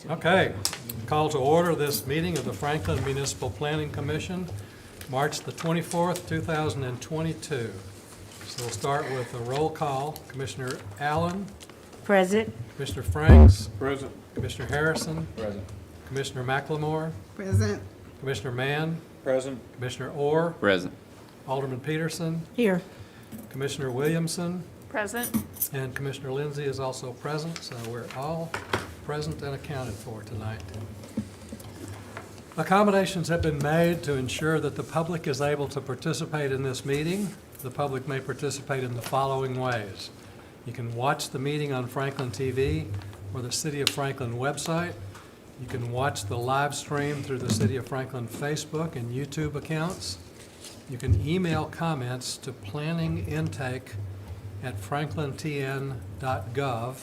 Okay, call to order this meeting of the Franklin Municipal Planning Commission, March the 24th, 2022. So we'll start with a roll call. Commissioner Allen, Present. Commissioner Franks, Present. Commissioner Harrison, Present. Commissioner McLemore, Present. Commissioner Mann, Present. Commissioner Orr, Present. Alderman Peterson, Here. Commissioner Williamson, Present. and Commissioner Lindsay is also present, so we're all present and accounted for tonight. Accommodations have been made to ensure that the public is able to participate in this meeting. The public may participate in the following ways. You can watch the meeting on Franklin TV or the City of Franklin website. You can watch the live stream through the City of Franklin Facebook and YouTube accounts. You can email comments to planningintake@franklintn.gov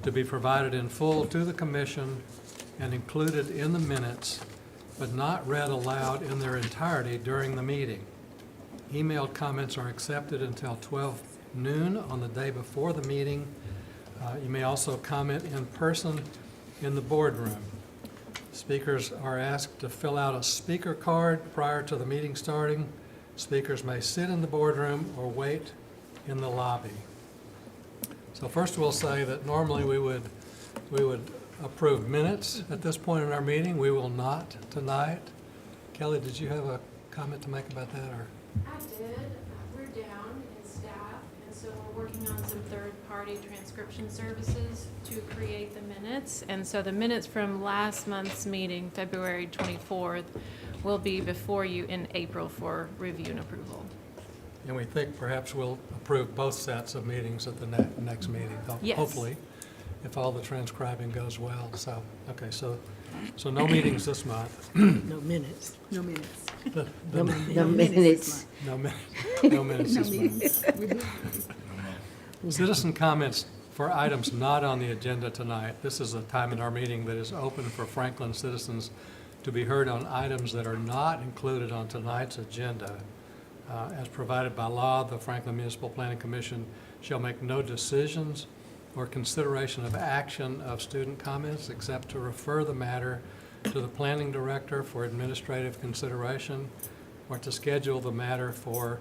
to be provided in full to the commission and included in the minutes, but not read aloud in their entirety during the meeting. Emailed comments are accepted until 12 noon on the day before the meeting. You may also comment in person in the boardroom. Speakers are asked to fill out a speaker card prior to the meeting starting. Speakers may sit in the boardroom or wait in the lobby. So first we'll say that normally we would approve minutes at this point in our meeting. We will not tonight. Kelly, did you have a comment to make about that, or? I did. We're down in staff, and so we're working on some third-party transcription services to create the minutes. And so the minutes from last month's meeting, February 24th, will be before you in April for review and approval. And we think perhaps we'll approve both sets of meetings at the next meeting, Yes. hopefully, if all the transcribing goes well. So, okay, so no meetings this month. No minutes. No minutes. The- No the- minutes. No minutes No this month. meetings. Citizen comments for items not on the agenda tonight. This is a time in our meeting that is open for Franklin citizens to be heard on items that are not included on tonight's agenda. As provided by law, the Franklin Municipal Planning Commission shall make no decisions or consideration of action of student comments except to refer the matter to the planning director for administrative consideration or to schedule the matter for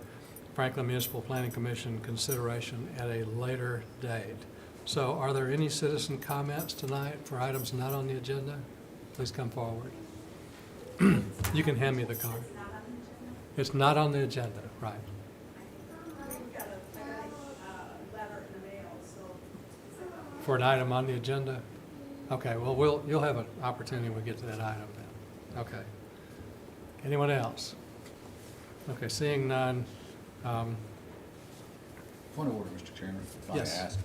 Franklin Municipal Planning Commission consideration at a later date. So are there any citizen comments tonight for items not on the agenda? Please come forward. You can hand me the card. It's not on the agenda, right? For an item on the agenda? Okay, well, you'll have an opportunity when we get to that item then. Okay. Anyone else? Okay, seeing none. Point of order, Mr. Chairman, if I may Yes. ask,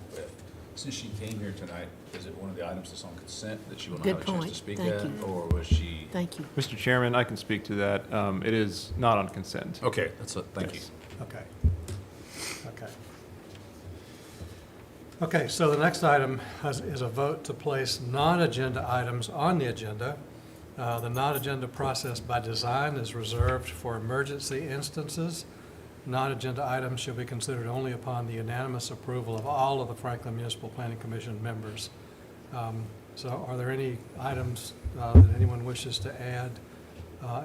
since she came here tonight, is it one of the items that's on consent that she will not Good have a chance to point. speak Thank at? you. Or was she? Thank you. Mr. Chairman, I can speak to that. It is not on consent. Okay, thank you. Yes. Okay. Okay. Okay, so the next item is a vote to place non-agenda items on the agenda. The non-agenda process by design is reserved for emergency instances. Non-agenda items shall be considered only upon the unanimous approval of all of the Franklin Municipal Planning Commission members. So are there any items that anyone wishes to add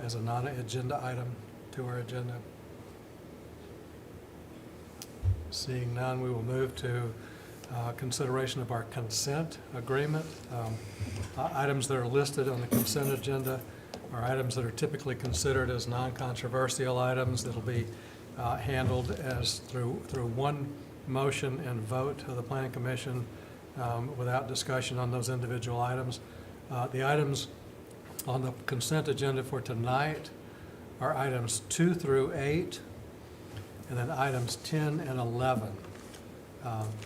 as a non-agenda item to our agenda? Seeing none, we will move to consideration of our consent agreement. Items that are listed on the consent agenda are items that are typically considered as non-controversial items that'll be handled as through one motion and vote of the Planning Commission without discussion on those individual items. The items on the consent agenda for tonight are items 2 through 8, and then items 10 and 11.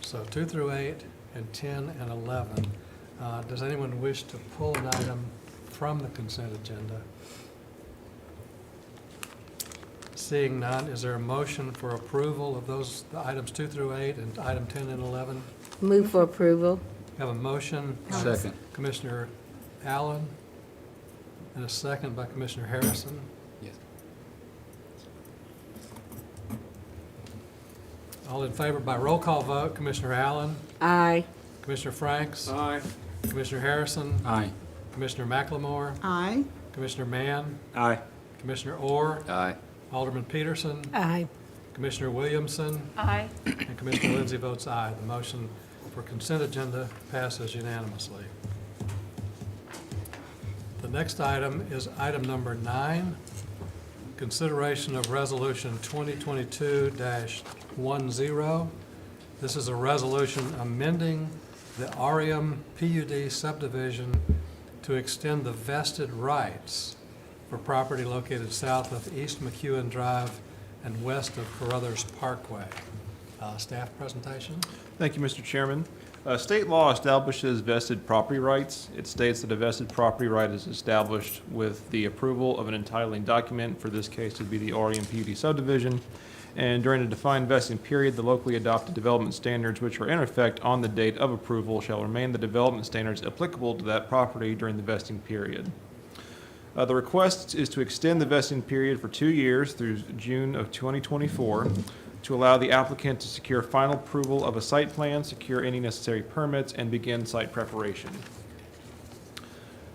So 2 through 8 and 10 and 11. Does anyone wish to pull an item from the consent agenda? Seeing none, is there a motion for approval of those the items 2 through 8 and item 10 and 11? Move for approval. Have a motion by Second. Commissioner Allen and a second by Commissioner Harrison. Yes. All in favor by roll call vote, Commissioner Allen, Aye. Commissioner Franks, Aye. Commissioner Harrison, Aye. Commissioner McLemore, Aye. Commissioner Mann, Aye. Commissioner Orr, Aye. Alderman Peterson, Aye. Commissioner Williamson, Aye. and Commissioner Lindsey votes aye. The motion for consent agenda passes unanimously. The next item is item number 9, consideration of resolution 2022-10. This is a resolution amending the Arium PUD subdivision to extend the vested rights for property located south of East McEwen Drive and west of Carruthers Parkway. Staff presentation? Thank you, Mr. Chairman. State law establishes vested property rights. It states that a vested property right is established with the approval of an entitling document, for this case to be the Orion PUD subdivision. And during a defined vesting period, the locally adopted development standards which are in effect on the date of approval shall remain the development standards applicable to that property during the vesting period. The request is to extend the vesting period for 2 years through June of 2024 to allow the applicant to secure final approval of a site plan, secure any necessary permits, and begin site preparation.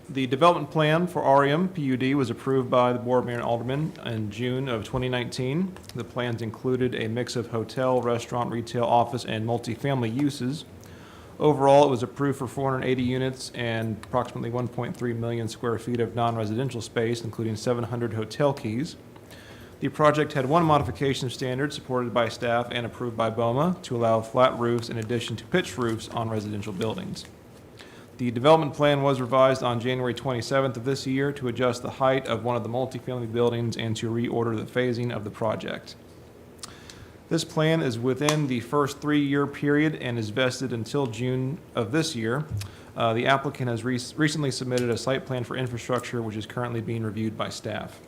The development plan for Arium PUD was approved by the Board of Mayor and Aldermen in June of 2019. The plans included a mix of hotel, restaurant, retail, office, and multifamily uses. Overall, it was approved for 480 units and approximately 1.3 million square feet of non-residential space, including 700 hotel keys. The project had one modification of standards supported by staff and approved by BOMA to allow flat roofs in addition to pitched roofs on residential buildings. The development plan was revised on January 27th of this year to adjust the height of one of the multifamily buildings and to reorder the phasing of the project. This plan is within the first 3-year period and is vested until June of this year. The applicant has recently submitted a site plan for infrastructure, which is currently being reviewed by staff.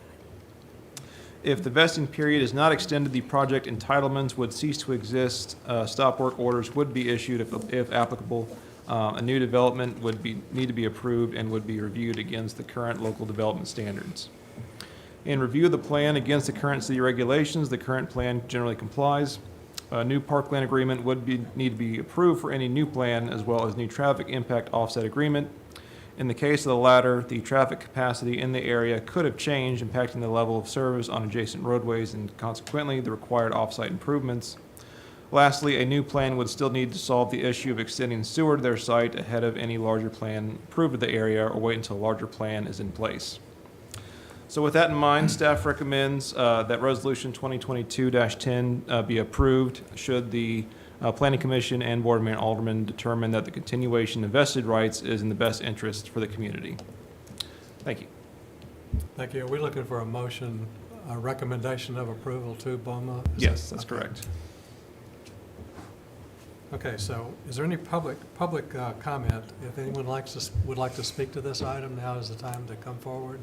If the vesting period is not extended, the project entitlements would cease to exist. Stop work orders would be issued if applicable. A new development would need to be approved and would be reviewed against the current local development standards. In review of the plan against the current city regulations, the current plan generally complies. A new parkland agreement would need to be approved for any new plan, as well as new traffic impact offset agreement. In the case of the latter, the traffic capacity in the area could have changed, impacting the level of service on adjacent roadways and consequently the required off-site improvements. Lastly, a new plan would still need to solve the issue of extending sewer to their site ahead of any larger plan approved of the area, or wait until a larger plan is in place. So with that in mind, staff recommends that Resolution 2022-10 be approved should the Planning Commission and Board of Mayor and Aldermen determine that the continuation of vested rights is in the best interest for the community. Thank you. Thank you. Are we looking for a motion, a recommendation of approval to BOMA? Yes, that's Okay. correct. Okay, so is there any public comment? If anyone would like to speak to this item, now is the time to come forward.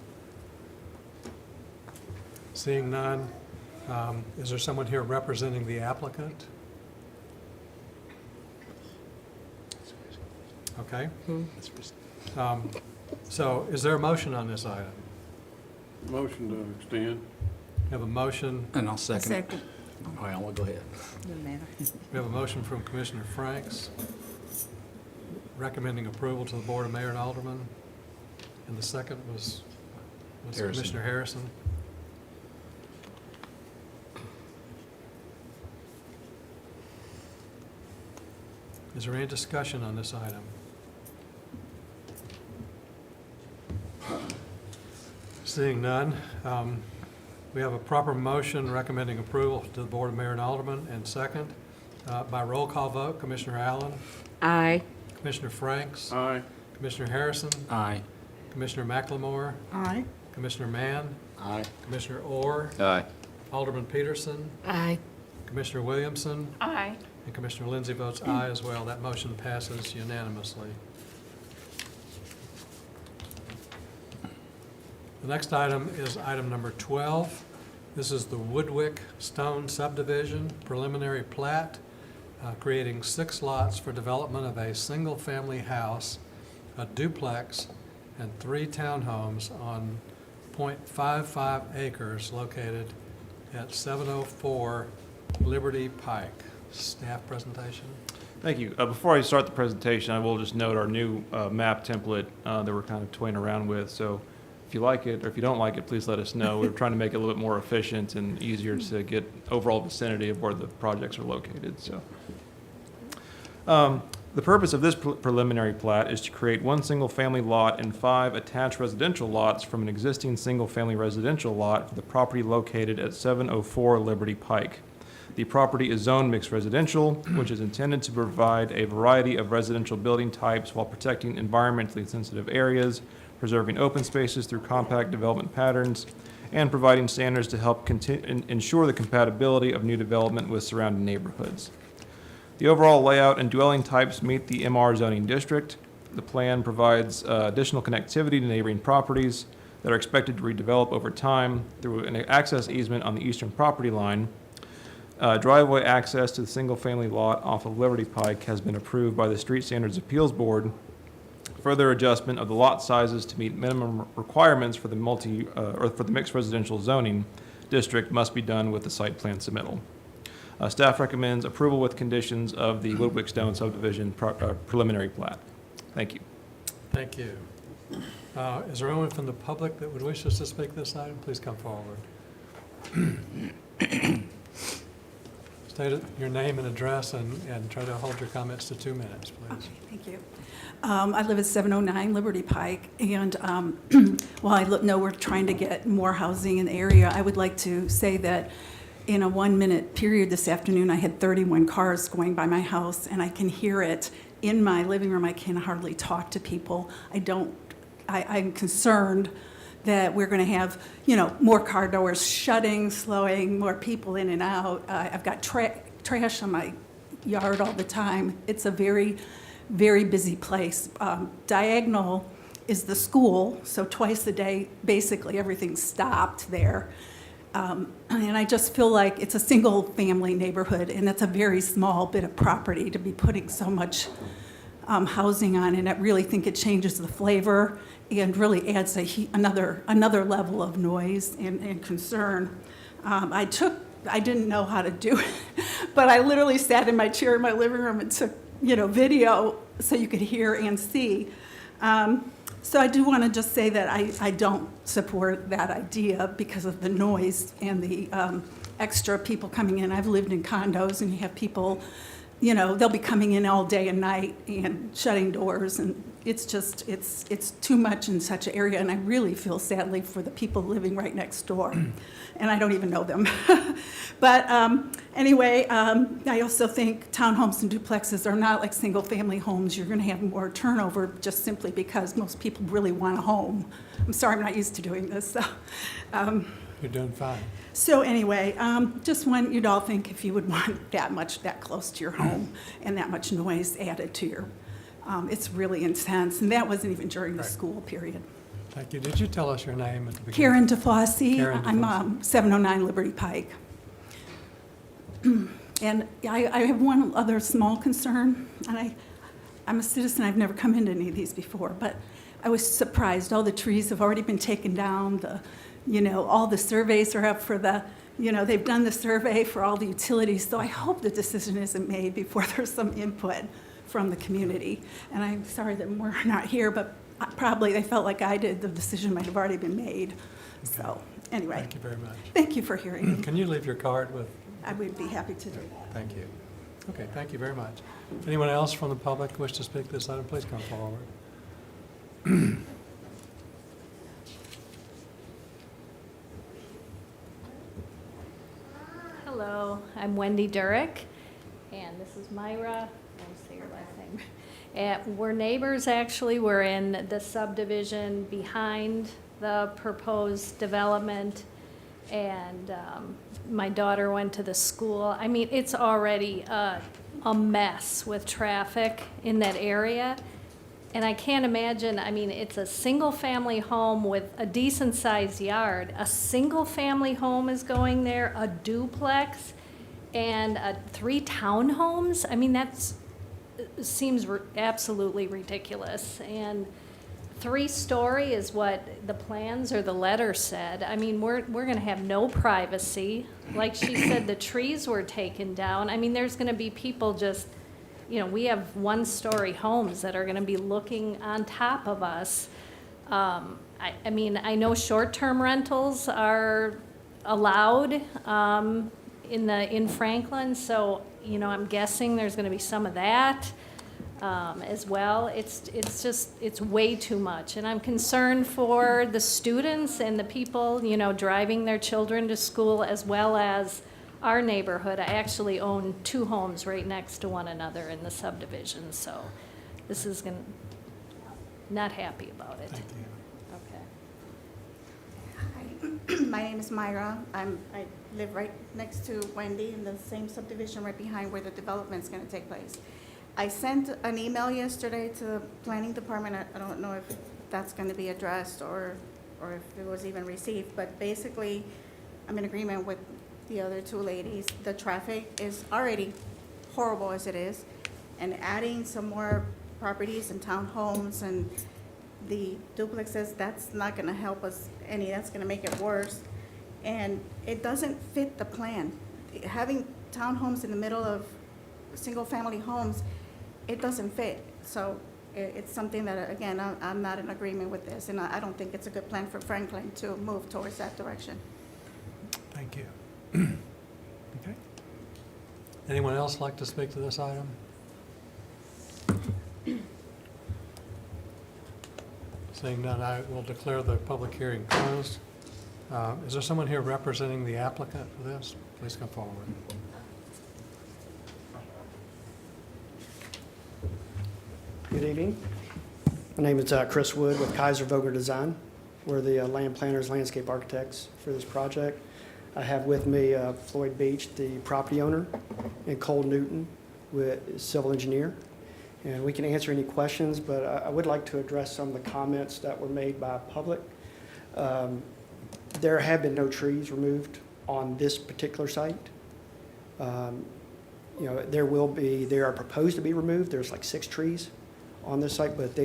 Seeing none, is there someone here representing the applicant? Okay. So is there a motion on this item? Motion to extend. We have a motion, And I'll second it. Second. All right, I'll go ahead. Doesn't matter. we have a motion from Commissioner Franks recommending approval to the Board of Mayor and Aldermen. And the second was Harrison. Commissioner Harrison. Is there any discussion on this item? Seeing none, we have a proper motion recommending approval to the Board of Mayor and Aldermen, and second, by roll call vote, Commissioner Allen, Aye. Commissioner Franks, Aye. Commissioner Harrison, Aye. Commissioner McLemore, Aye. Commissioner Mann, Aye. Commissioner Orr, Aye. Alderman Peterson, Aye. Commissioner Williamson, Aye. and Commissioner Lindsey votes aye as well. That motion passes unanimously. The next item is item number 12. This is the Woodwick Stone subdivision preliminary plat, creating 6 lots for development of a single-family house, a duplex, and 3 townhomes on .55 acres located at 704 Liberty Pike. Staff presentation? Thank you. Before I start the presentation, I will just note our new map template that we're kind of toying around with. So if you like it or if you don't like it, please let us know. We're trying to make it a little bit more efficient and easier to get overall vicinity of where the projects are located. So the purpose of this preliminary plat is to create one single-family lot and 5 attached residential lots from an existing single-family residential lot for the property located at 704 Liberty Pike. The property is zoned mixed residential, which is intended to provide a variety of residential building types while protecting environmentally sensitive areas, preserving open spaces through compact development patterns, and providing standards to help ensure the compatibility of new development with surrounding neighborhoods. The overall layout and dwelling types meet the MR zoning district. The plan provides additional connectivity to neighboring properties that are expected to redevelop over time through an access easement on the eastern property line. Driveway access to the single-family lot off of Liberty Pike has been approved by the Street Standards Appeals Board. Further adjustment of the lot sizes to meet minimum requirements for the mixed residential zoning district must be done with the site plan submittal. Staff recommends approval with conditions of the Woodwick Stone subdivision preliminary plat. Thank you. Thank you. Is there anyone from the public that would wish us to speak this item? Please come forward. State your name and address and try to hold your comments to 2 minutes, please. Okay, thank you. I live at 709 Liberty Pike, and while I know we're trying to get more housing in the area, I would like to say that in a 1-minute period this afternoon, I had 31 cars going by my house, and I can hear it in my living room. I can hardly talk to people. I'm concerned that we're going to have, more car doors shutting, slowing, more people in and out. I've got trash on my yard all the time. It's a very, very busy place. Diagonal is the school, so twice a day, basically everything's stopped there. And I just feel like it's a single-family neighborhood, and that's a very small bit of property to be putting so much housing on, and I really think it changes the flavor and really adds another level of noise and concern. I didn't know how to do it, but I literally sat in my chair in my living room and took, video so you could hear and see. So I do want to just say that I don't support that idea because of the noise and the extra people coming in. I've lived in condos, and you have people, they'll be coming in all day and night and shutting doors, and it's too much in such an area, and I really feel sadly for the people living right next door, and I don't even know them. But anyway, I also think townhomes and duplexes are not like single-family homes. You're going to have more turnover just simply because most people really want a home. I'm sorry, I'm not used to doing this. So, You're doing fine. So anyway, just want you to all think if you would want that close to your home and that much noise added to your, it's really intense. And that wasn't even during the Right. school period. Thank you. Did you tell us your name at the beginning? Karen DeFosse. Karen I'm DeFosse. 709 Liberty Pike. And I have one other small concern, and I'm a citizen, I've never come into any of these before, but I was surprised. All the trees have already been taken down, all the surveys are up for they've done the survey for all the utilities, so I hope the decision isn't made before there's some input from the community. And I'm sorry that we're not here, but probably they felt like I did, the decision might have already been made. So, anyway, Thank you very much. thank you for hearing me. Can you leave your card with, I would be happy to do that. thank you. Okay, thank you very much. Anyone else from the public wish to speak to this item, please come forward. Hello, I'm Wendy Durick, and this is Myra. I'll say your last name. We're neighbors, actually. We're in the subdivision behind the proposed development, and my daughter went to the school. I mean, it's already a mess with traffic in that area. And I can't imagine, I mean, it's a single-family home with a decent-sized yard. A single-family home is going there, a duplex, and 3 townhomes? I mean, seems absolutely ridiculous. And 3-story is what the plans or the letter said. I mean, we're gonna have no privacy. Like she said, the trees were taken down. I mean, there's gonna be people just we have one-story homes that are gonna be looking on top of us. I mean, I know short-term rentals are allowed, in Franklin, so, I'm guessing there's gonna be some of that, as well. It's way too much, and I'm concerned for the students and the people, driving their children to school, as well as our neighborhood. I actually own 2 homes right next to one another in the subdivision, so this is not happy about it. Thank you. Okay. Hi, my name is Myra. I live right next to Wendy in the same subdivision right behind where the development's gonna take place. I sent an email yesterday to the planning department. I don't know if that's gonna be addressed or if it was even received, but basically, I'm in agreement with the other 2 ladies. The traffic is already horrible as it is, and adding some more properties and townhomes and the duplexes, that's not gonna help us any, that's gonna make it worse. And it doesn't fit the plan. Having townhomes in the middle of single-family homes, it doesn't fit. So it's something that, again, I'm not in agreement with this, and I don't think it's a good plan for Franklin to move towards that direction. Thank you. Okay. Anyone else like to speak to this item? Seeing none, I will declare the public hearing closed. Is there someone here representing the applicant for this? Please come forward. Good evening. My name is Chris Wood with Kaiser Vogler Design. We're the land planners, landscape architects for this project. I have with me Floyd Beach, the property owner, and Cole Newton, civil engineer. And we can answer any questions, but I would like to address some of the comments that were made by public. There have been no trees removed on this particular site. There are proposed to be removed. There's like 6 trees on this site, but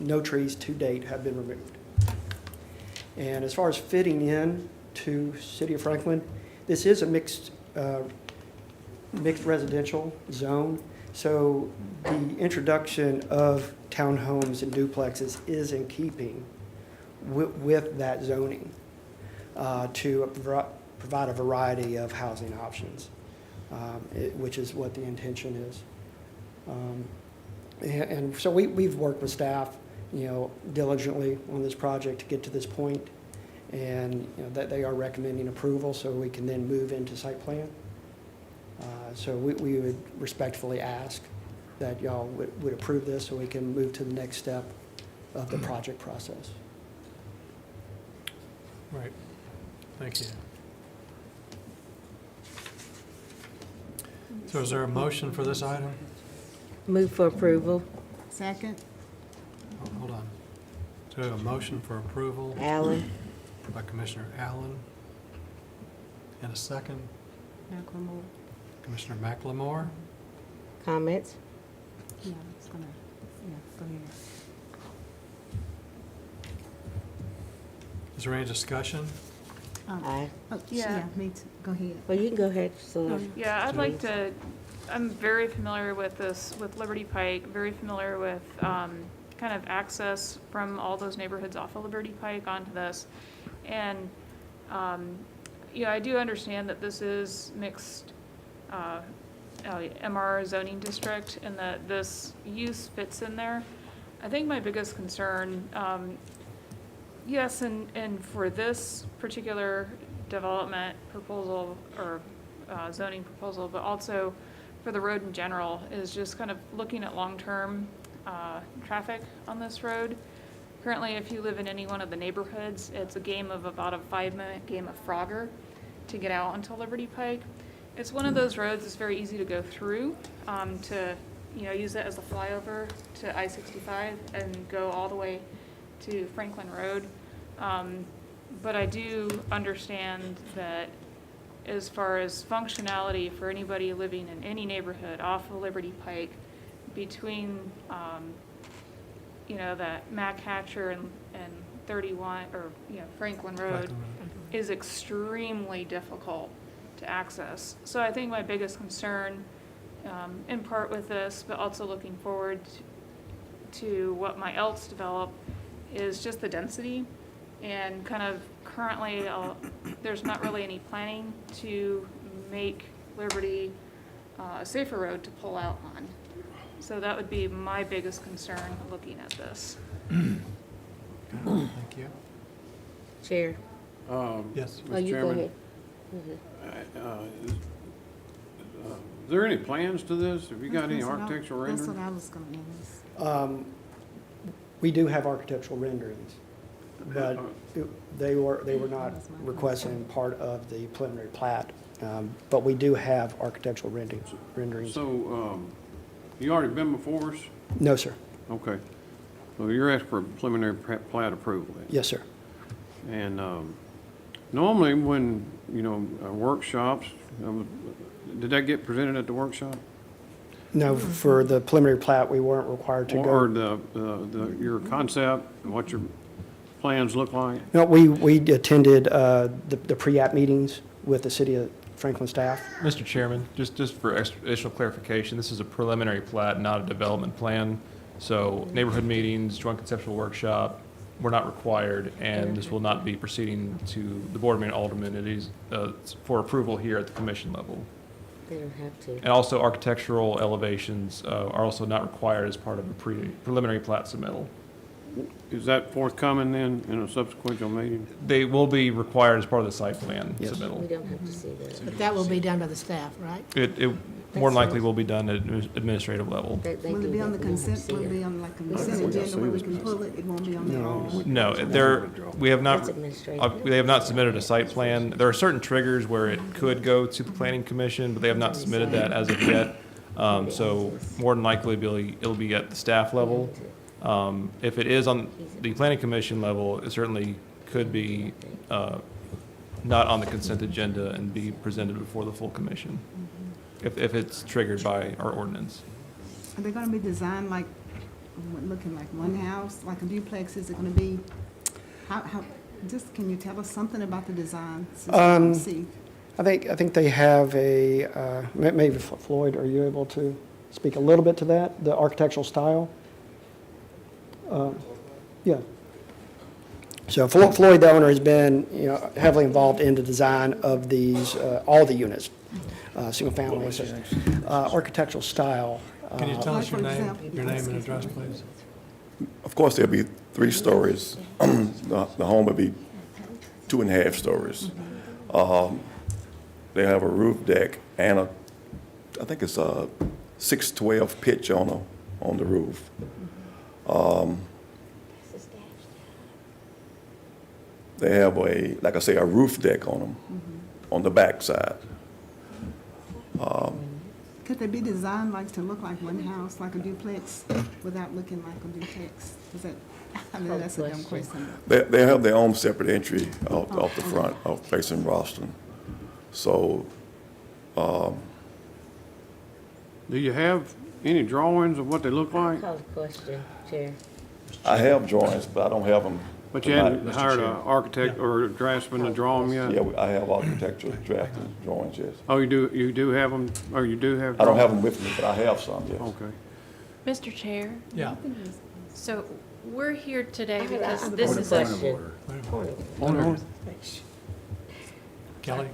no trees to date have been removed. And as far as fitting in to City of Franklin, this is a mixed residential zone. So the introduction of townhomes and duplexes is in keeping with that zoning to provide a variety of housing options, which is what the intention is. And so we've worked with staff, diligently on this project to get to this point, and that they are recommending approval so we can then move into site plan. So we would respectfully ask that y'all would approve this so we can move to the next step of the project process. Right. Thank you. So is there a motion for this item? Move for approval. Second? Oh, hold on. So a motion for approval Allen. by Commissioner Allen. And a second, Commissioner McLemore. Comments? Yeah, it's gonna, go ahead. Is there any discussion? Aye. Yeah, me too. Go ahead. Well, you can go ahead, so. Yeah, I'd like to, I'm very familiar with this, with Liberty Pike, very familiar with kind of access from all those neighborhoods off of Liberty Pike onto this. And, I do understand that this is mixed MR zoning district and that this use fits in there. I think my biggest concern, yes, and for this particular development proposal or zoning proposal, but also for the road in general, is just kind of looking at long-term traffic on this road. Currently, if you live in any one of the neighborhoods, it's a game of about a 5-minute game of Frogger to get out onto Liberty Pike. It's one of those roads that's very easy to go through, to use it as a flyover to I-65 and go all the way to Franklin Road. But I do understand that as far as functionality for anybody living in any neighborhood off of Liberty Pike, between that Mac Hatcher and 31 or Franklin Road is extremely difficult to access. So I think my biggest concern in part with this, but also looking forward to what might else develop, is just the density. And kind of currently, there's not really any planning to make Liberty a safer road to pull out on. So that would be my biggest concern looking at this. Thank you. Chair. Yes. Oh, Mr. you go Chairman, ahead. Is there any plans to this? Have you got any architectural That's what rendering? I was gonna ask. We do have architectural renderings, but they were not requesting part of the preliminary plat. But we do have architectural renderings. So, you already been before us? No, sir. Okay. So you're asking for preliminary plat approval then? Yes, sir. And normally when, workshops, did that get presented at the workshop? No, for the preliminary plat, we weren't required to Or go. your concept, what your plans look like? No, we attended the pre-app meetings with the city of Franklin staff. Mr. Chairman, just for additional clarification, this is a preliminary plat, not a development plan. So neighborhood meetings, joint conceptual workshop, were not required, and this will not be proceeding to the Board of Mayor and Aldermen. It is for approval here at the commission level. They don't have to. And also architectural elevations are also not required as part of a preliminary plat submittal. Is that forthcoming then in a subsequent meeting? They will be required as part of the site plan Yes. We submittal. don't have to see that. But that will be done by the staff, right? It more than likely will be done at administrative level. They Will do it be on the that. We don't have to consent, see will it be it. on like a consent agenda where we can pull it? It won't be on there all? No, we have not, That's administrative. they have not submitted a site plan. There are certain triggers where it could go to the planning commission, but they have not submitted that as of yet. So more than likely, it'll be at the staff level. If it is on the planning commission level, it certainly could be not on the consent agenda and be presented before the full commission, if it's triggered by our ordinance. Are they gonna be designed like, looking like one house, like a duplex? Is it gonna be, how, just, can you tell us something about the design? Since we don't see. I think they have maybe Floyd, are you able to speak a little bit to that, the architectural style? Yeah. So Floyd, the owner, has been, heavily involved in the design of these, all the units, single family, architectural style. Can you tell us your For name, example- your name and address, please? Of course, there'll be 3 stories. The home will be 2.5 stories. They have a roof deck and I think it's a 612 pitch on the roof. They have like I say, a roof deck on them, on the back side. Could they be designed like to look like one house, like a duplex, without looking like a duplex? Is that, I know that's a dumb question. They have their own separate entry off the front, facing Ralston. So, Do you have any drawings of what they look like? Call the question, Chair. I have drawings, but I don't have them. But you hadn't hired an architect or a draftsman to draw them yet? Yeah, I have architectural drafting drawings, yes. Oh, you do have them, or you do have? I don't have drawings? them with me, but I have some, yes. Okay. Mr. Chair, Yeah. so we're here today I because have a this point is of a, question. Point of- Kelly?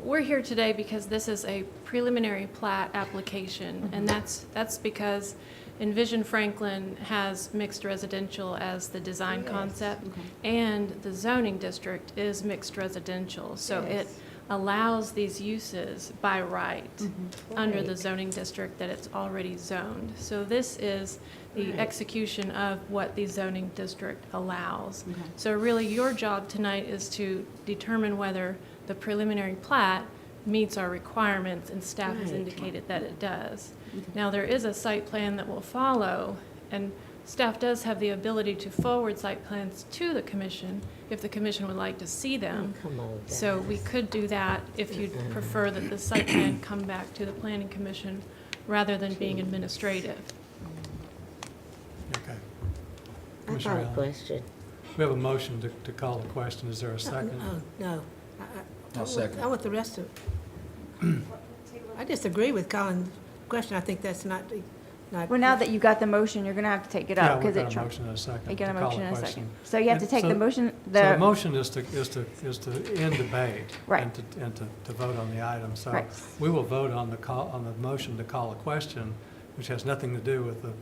we're here today because this is a preliminary plat application, and that's because Envision Franklin has mixed residential as the design concept, and the zoning district is mixed residential, so it allows these uses by right under the zoning district that it's already zoned. So this is the execution of what the zoning district allows. So really, your job tonight is to determine whether the preliminary plat meets our requirements, and staff has indicated that it does. Now, there is a site plan that will follow, and staff does have the ability to forward site plans to the commission if the commission would like to see them. Come on, guys. So we could do that if you'd prefer that the site plan come back to the planning commission rather than being administrative. Okay. I Commissioner call a Allen. question. We have a motion to call the question. Is there a second? Oh, no. I'll second. I want the rest of, I disagree with calling question, I think that's not. Well, now that you got the motion, you're gonna have to take it Yeah, up, we've because got a motion in a second. You got a to call motion the in a question. second. So you have to And take so- the motion, So the the, motion is to end debate. Right. And to vote on the item. So Right. we will vote on the motion to call a question, which has nothing to do with the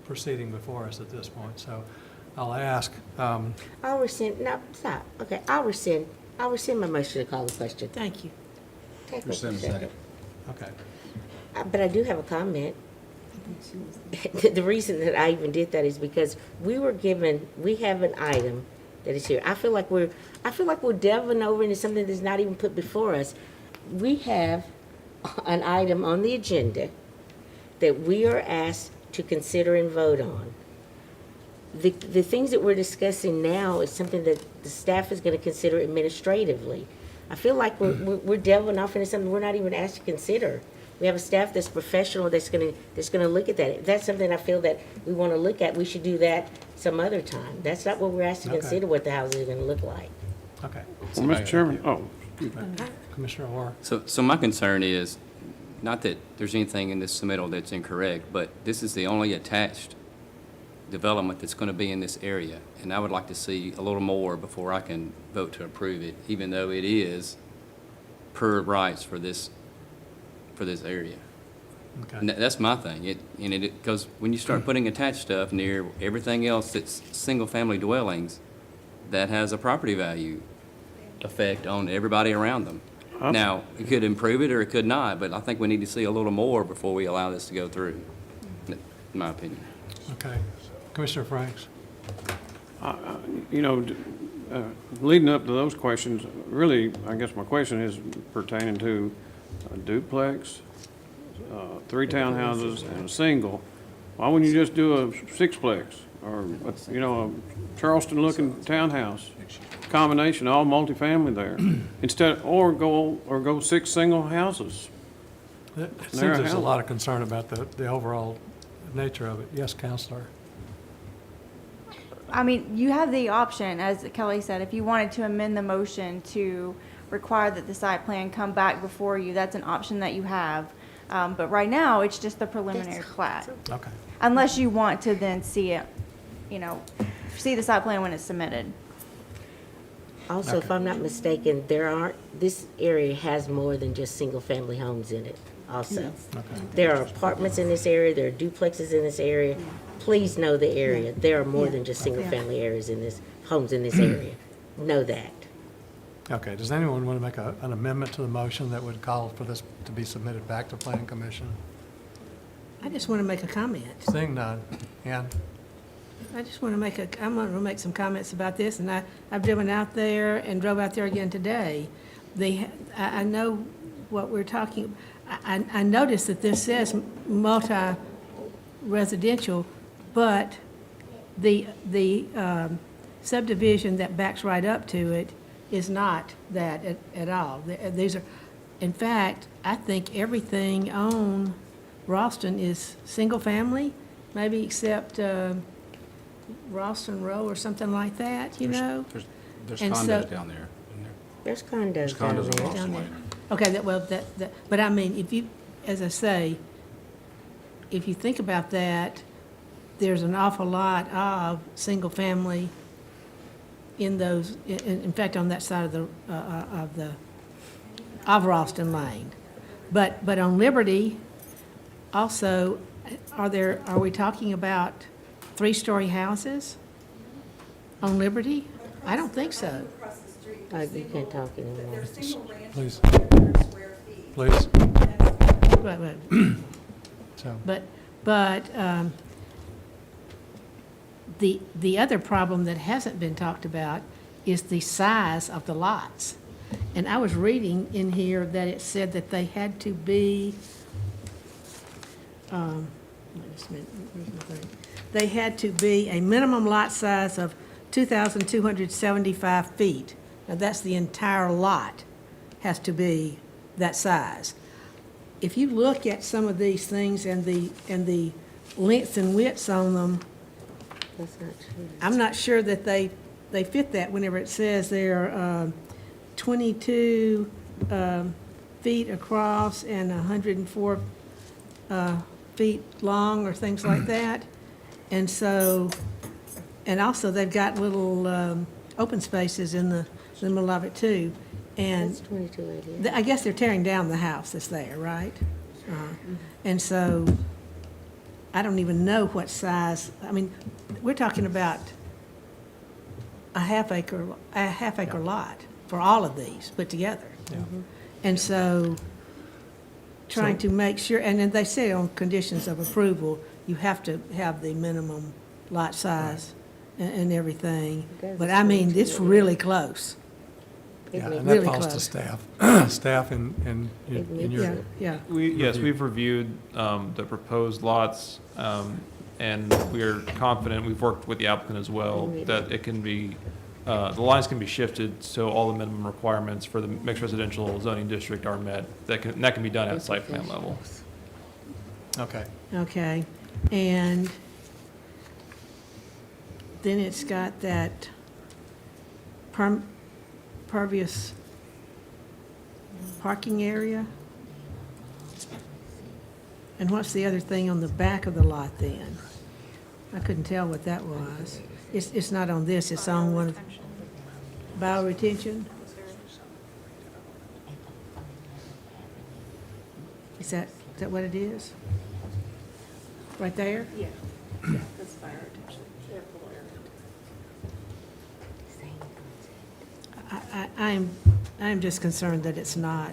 proceeding before us at this point. So I'll ask, I'll rescind, no, stop. Okay, I'll rescind my motion to call the question. Thank you. Take a Rescind second. okay. But I do have a comment. The reason that I even did that is because we have an item that is here. I feel like we're delving over into something that's not even put before us. We have an item on the agenda that we are asked to consider and vote on. The things that we're discussing now is something that the staff is going to consider administratively. I feel like we're delving off into something we're not even asked to consider. We have a staff that's professional that's gonna look at that. If that's something I feel that we want to look at, we should do that some other time. That's not what we're asked to Okay. consider what the houses are going to look like. Okay. Well, Mr. Chairman, Commissioner Orr? So my concern is, not that there's anything in this submittal that's incorrect, but this is the only attached development that's going to be in this area. And I would like to see a little more before I can vote to approve it, even though it is per rights for this area. Okay. And that's my thing. Because when you start putting attached stuff near everything else that's single-family dwellings, that has a property value effect on everybody around them. Now, it could improve it or it could not, but I think we need to see a little more before we allow this to go through, in my opinion. Okay. Commissioner Franks? you know, leading up to those questions, really, I guess my question is pertaining to a duplex, 3 townhouses, and a single. Why wouldn't you just do a sixplex, or, you know, a Charleston-looking townhouse? Combination, all multifamily there, instead, or go 6 single houses. It seems there's a lot of concern about the overall nature of it. Yes, Counselor? I mean, you have the option, as Kelly said, if you wanted to amend the motion to require that the site plan come back before you, that's an option that you have. But right now, it's just the preliminary plat. Okay. Unless you want to then see it, you know, see the site plan when it's submitted. Also, if I'm not mistaken, this area has more than just single-family homes in it also. There are apartments in this area, there are duplexes in this area. Please know the area. There are more than just single-family homes in this area. Know that. Okay, does anyone want to make an amendment to the motion that would call for this to be submitted back to Planning Commission? I just want to make a comment. Seeing none. Ann? I just want to I'm going to make some comments about this, and I've driven out there and drove out there again today. I know what we're talking, I noticed that this says multi-residential, but the subdivision that backs right up to it is not that at all. These are, in fact, I think everything on Ralston is single-family, maybe except Ralston Row or something like that, you know? There's And condos so- down there. isn't there? There's There's condos down condos on there. Ralston Way. Okay, but I mean, if you, as I say, if you think about that, there's an awful lot of single-family in those, in fact, on that side of Ralston Lane. But on Liberty, also, are we talking about 3-story houses on Liberty? I don't think so. You can't talk anymore. Please. Please. But So, the other problem that hasn't been talked about is the size of the lots. And I was reading in here that it said that they had to be, wait just a minute, where's my thing? They had to be a minimum lot size of 2,275 feet. Now, that's the entire lot has to be that size. If you look at some of these things and the lengths and widths on them, That's not true. I'm not sure that they fit that whenever it says they're 22 feet across and 104 feet long or things like that. And so, and also they've got little open spaces in the middle of it too. And That's 2288. I guess they're tearing down the house that's there, right? And so, I don't even know what size, I mean, we're talking about a half acre lot for all of these put together. And so, trying to make sure, and then they say on conditions of approval, you have to have the minimum lot size and everything. But I mean, it's really close. Yeah, and Really that falls to close. staff, staff in your, Yeah. Yes, we've reviewed the proposed lots, and we are confident, we've worked with the applicant as well, that it can be, the lines can be shifted so all the minimum requirements for the mixed residential zoning district are met. That can be done at site plan level. okay. Okay, and then it's got that pervious parking area? And what's the other thing on the back of the lot then? I couldn't tell what that was. It's not on this, it's on one of, bioretention? Is that what it is? Right there? Yeah, that's fire attention. I'm just concerned that it's not,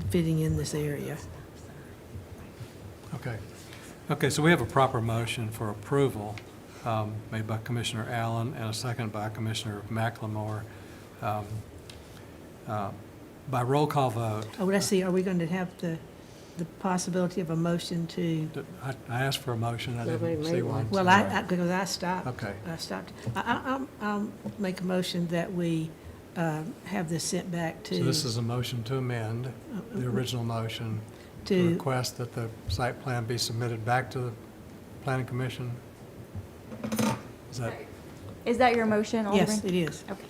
fitting in this area. Okay. Okay, so we have a proper motion for approval made by Commissioner Allen and a second by Commissioner McLemore. By roll call vote, Oh, let's see, are we going to have the possibility of a motion to, I asked for a motion, I Nobody didn't see made one. one. well, because I stopped. Okay. I stopped. I'll make a motion that we have this sent back to. So this is a motion to amend the original motion to To- request that the site plan be submitted back to the planning commission? Is that, Is that your motion, Alderman? Yes, it is. Okay.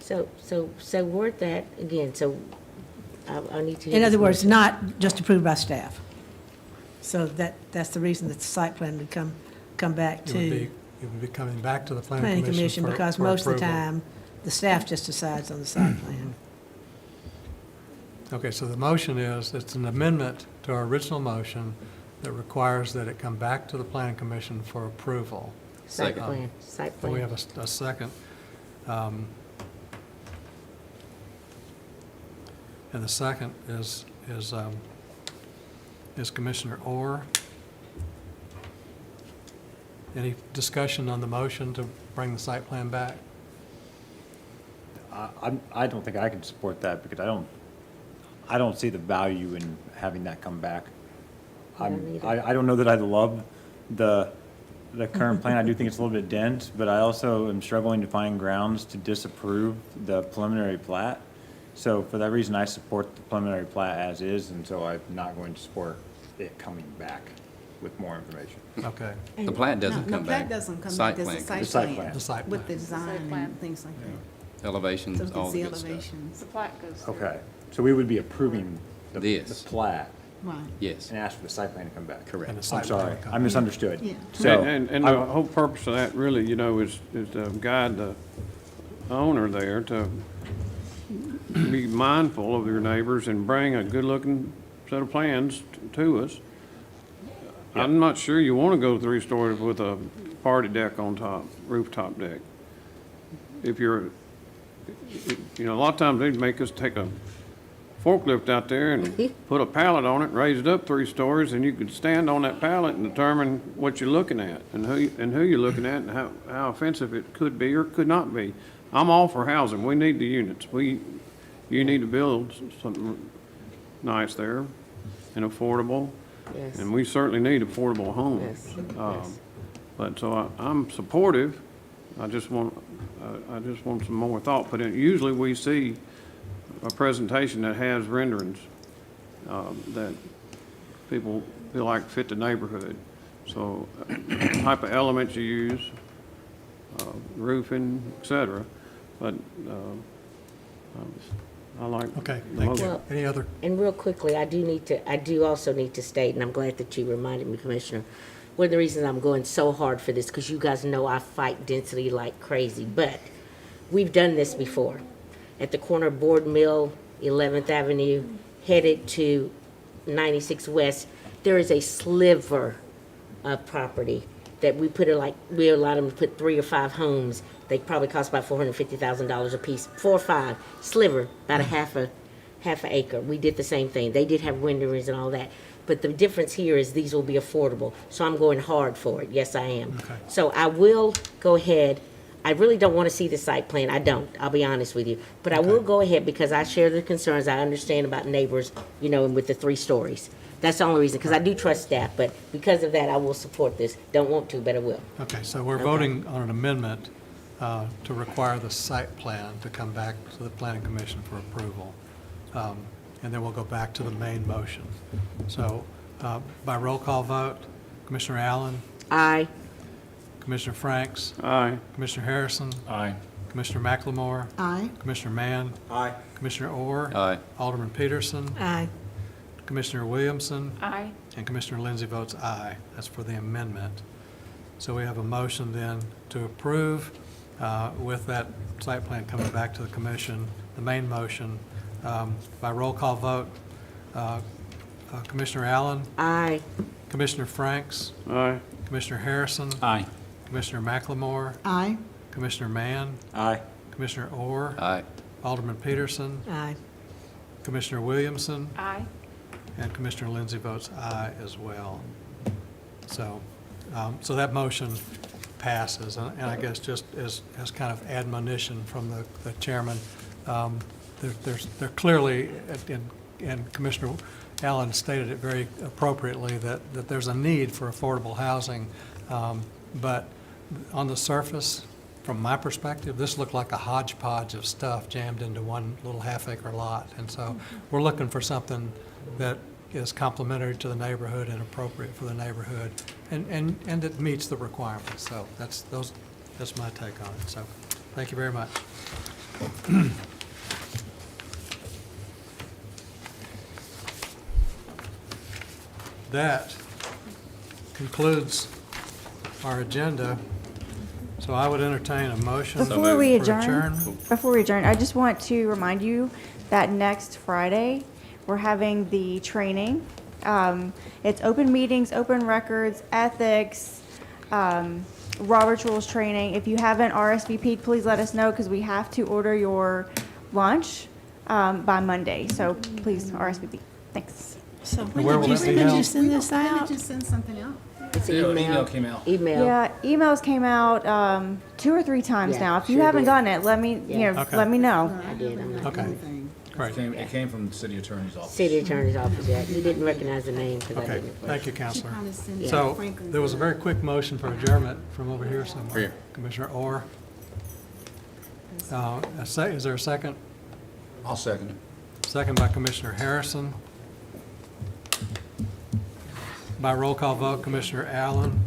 So word that again, so I need to. hear In this other words, motion. not just approved by staff. So that's the reason that the site plan would come back it would be, to it would be coming back to the planning planning commission commission, because for most of the approval. time, the staff just decides on the site plan. Okay, so the motion is, it's an amendment to our original motion that requires that it come back to the planning commission for approval. Site Second. plan, site So we plan. have a second. And the second is Commissioner Orr. Any discussion on the motion to bring the site plan back? I don't think I can support that because I don't see the value in having that come back. I don't either. I don't know that I love the current plan. I do think it's a little bit dense, but I also am struggling to find grounds to disapprove the preliminary plat. So for that reason, I support the preliminary plat as is, and so I'm not going to support it coming back with more information. Okay, The plat doesn't come back. doesn't come Site back, there's a plan. The site plan. the site with the plan. design plan. and things like that. Elevations, So we all can the see good stuff. elevations. The plat goes through. Okay, so we would be approving the This. plat Right. Yes, and ask for the site plan to come back. correct. And the I'm site plan sorry, come I back. misunderstood. Yeah. So, And the whole purpose of that really, is to guide the owner there to be mindful of your neighbors and bring a good-looking set of plans to us. I'm not sure you want to go 3 stories with a party deck on top, rooftop deck. If you're, a lot of times they'd make us take a forklift out there and put a pallet on it, raise it up 3 stories, and you could stand on that pallet and determine what you're looking at and who you're looking at and how offensive it could be or could not be. I'm all for housing. We need the units. You need to build something nice there and affordable. Yes. And we certainly need affordable homes. Yes, yes. But so I'm supportive. I just want some more thought put in. Usually we see a presentation that has renderings that people feel like fit the neighborhood. So type of elements you use, roofing, et cetera. But I like. Okay, the thank motion. you. Any other? And real quickly, I do also need to state, and I'm glad that you reminded me, Commissioner, one of the reasons I'm going so hard for this, because you guys know I fight density like crazy, but we've done this before. At the corner of Board Mill, 11th Avenue, headed to 96 West, there is a sliver of property that we we allowed them to put 3 or 5 homes. They probably cost about $450,000 a piece, 4 or 5, sliver, about a half a acre. We did the same thing. They did have renderings and all that. But the difference here is these will be affordable. So I'm going hard for it. Yes, I am. Okay. So I will go ahead. I really don't want to see the site plan. I don't. I'll be honest with you. But I will go ahead because I share the concerns. I understand about neighbors, and with the 3 stories. That's the only reason, because I do trust staff. But because of that, I will support this. Don't want to, but I will. Okay, so we're voting on an amendment to require the site plan to come back to the Planning Commission for approval. And then we'll go back to the main motion. So by roll call vote, Commissioner Allen, Aye. Commissioner Franks, Aye. Commissioner Harrison, Aye. Commissioner McLemore, Aye. Commissioner Mann, Aye. Commissioner Orr, Aye. Alderman Peterson, Aye. Commissioner Williamson, Aye. and Commissioner Lindsey votes aye. That's for the amendment. So we have a motion then to approve with that site plan coming back to the commission, the main motion. By roll call vote, Commissioner Allen, Aye. Commissioner Franks, Aye. Commissioner Harrison, Aye. Commissioner McLemore, Aye. Commissioner Mann, Aye. Commissioner Orr, Aye. Alderman Peterson, Aye. Commissioner Williamson, Aye. and Commissioner Lindsey votes aye as well. So, so that motion passes, and I guess just as kind of admonition from the chairman, they're clearly, and Commissioner Allen stated it very appropriately, that there's a need for affordable housing, but on the surface, from my perspective, this looked like a hodgepodge of stuff jammed into one little half-acre lot, and so we're looking for something that is complementary to the neighborhood and appropriate for the neighborhood, and that meets the requirements. So that's my take on it. So thank you very much. That concludes our agenda. So I would entertain a motion Before we for adjourn, I just want to remind you that next Friday, we're having the training. It's open meetings, open records, ethics, Robert's Rules training. If you haven't RSVP'd, please let us know because we have to order your lunch by Monday. So please RSVP. Thanks. So Where will when that be did held? you send this out? Just send something out. It's Yeah, email. email came out. Email. Yeah, emails came out 2 or 3 times Yeah, now. If you sure haven't did. gotten it, let me, Yeah. Okay. let me know. I did. I'm not Okay, great. It came from the city attorney's office. City Attorney's Office, yeah. You didn't recognize the name because I Okay, didn't. thank you, Counselor. Yeah. So there was a very quick motion for adjournment from over here somewhere. Here. Commissioner Orr. Is there a second? I'll second it. Second by Commissioner Harrison. By roll call vote, Commissioner Allen,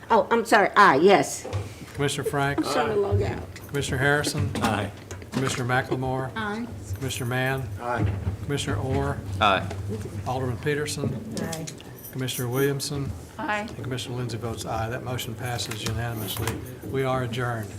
Oh, I'm sorry. Aye, yes. Commissioner Franks, Trying to log out. Commissioner Harrison, Aye. Commissioner McLemore, Aye. Commissioner Mann, Aye. Commissioner Orr, Aye. Alderman Peterson, Aye. Commissioner Williamson, Aye. and Commissioner Lindsey votes aye. That motion passes unanimously. We are adjourned.